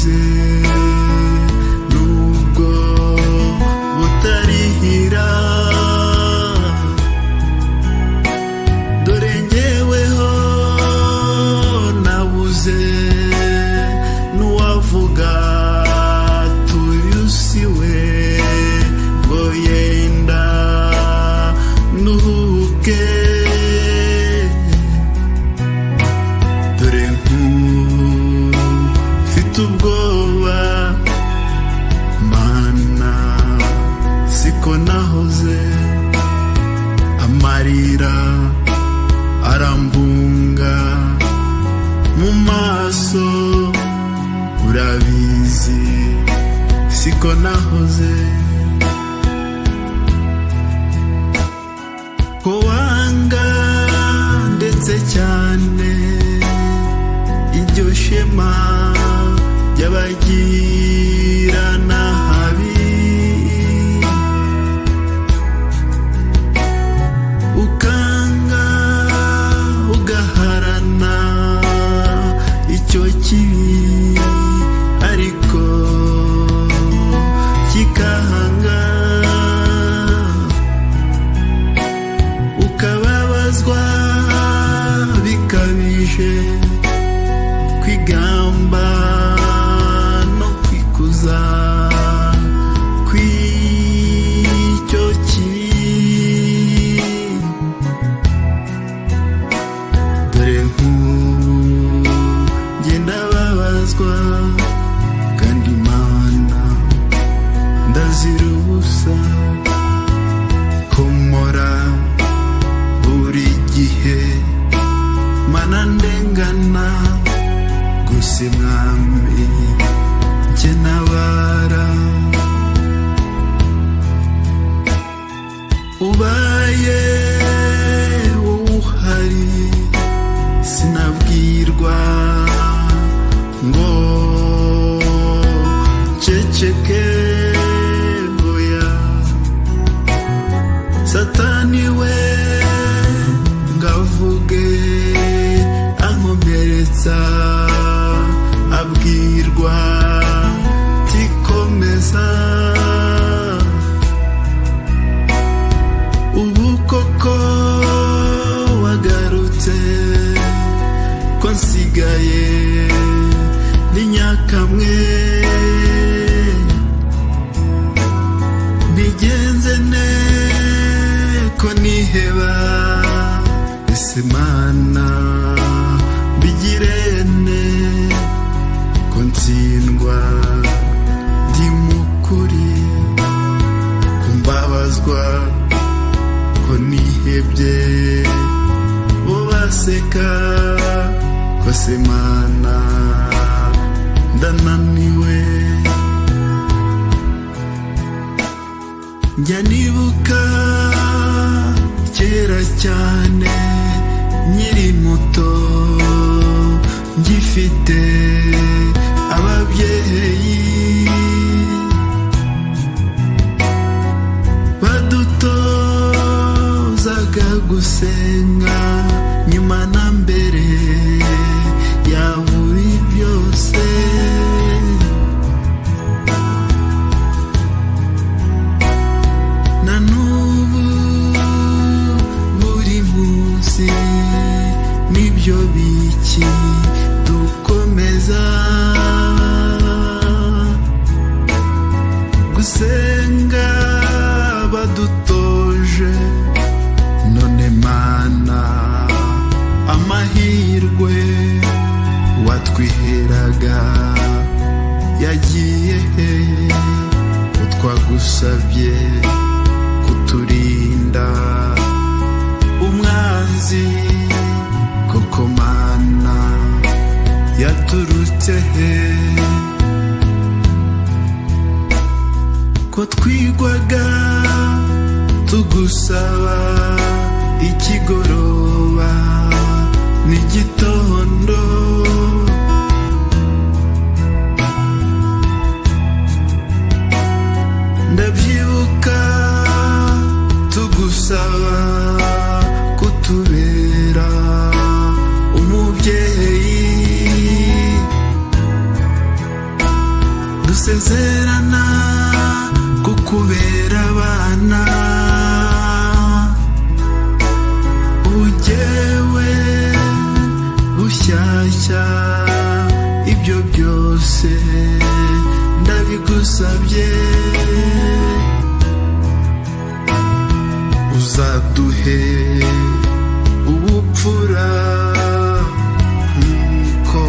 wavuze nubwo butarihira, dore njyeweho nabuze n'uwavuga tuyusiwe ngo yenda nuhuke, dore mfite ubwoba mana siko nahoze, amarira arambunga mu maso, urabizi siko nahoze, ko wanga ndetse cyane iryo shema ry'abagira nabi, ukanga ugaharana icyo kibi ariko kikahanga, ukababazwa bikabije, kwigamba no kwikuza kw'icyo kibi, dore ngenda babazwa kandi Imana ndazira ubusa, komora buri gihe mana ndengana, gusa mwami njye nabara, ubaye wowe uhari sinabwirwa ngo ceceke, oya Satani we ngavuge ankomeretsa, abwirwa tikomeza, ubu koko wagarutse ko nsigaye n'inyakamwe, bigenze ne ko niheba, ese Mana bigirene ko ntsindwa ndi mukuri, kumbabazwa ko nihebye, bo baseka ko se Mana ndananiwe, njya nibuka kera cyane nkiri muto, ngifite ababyeyi badutozaga gusenga nyuma na mbere ya buri byose, na n'ubu buri munsi nibyo biki dukomeza gusenga badutoje, none Mana amahirwe watwiheraga yagiye he, utwagusabye kuturinda umwanzi, koko Mana yaturutse he, ko twigwaga tugusaba ikigoroba n'igitondo, ndabyibuka tugusaba kutubera umubyeyi, turasezerana kukubera abana, ugewe bushyashya, ibyo byose ndabigusabye, uzaduhe ubupfura nk'uko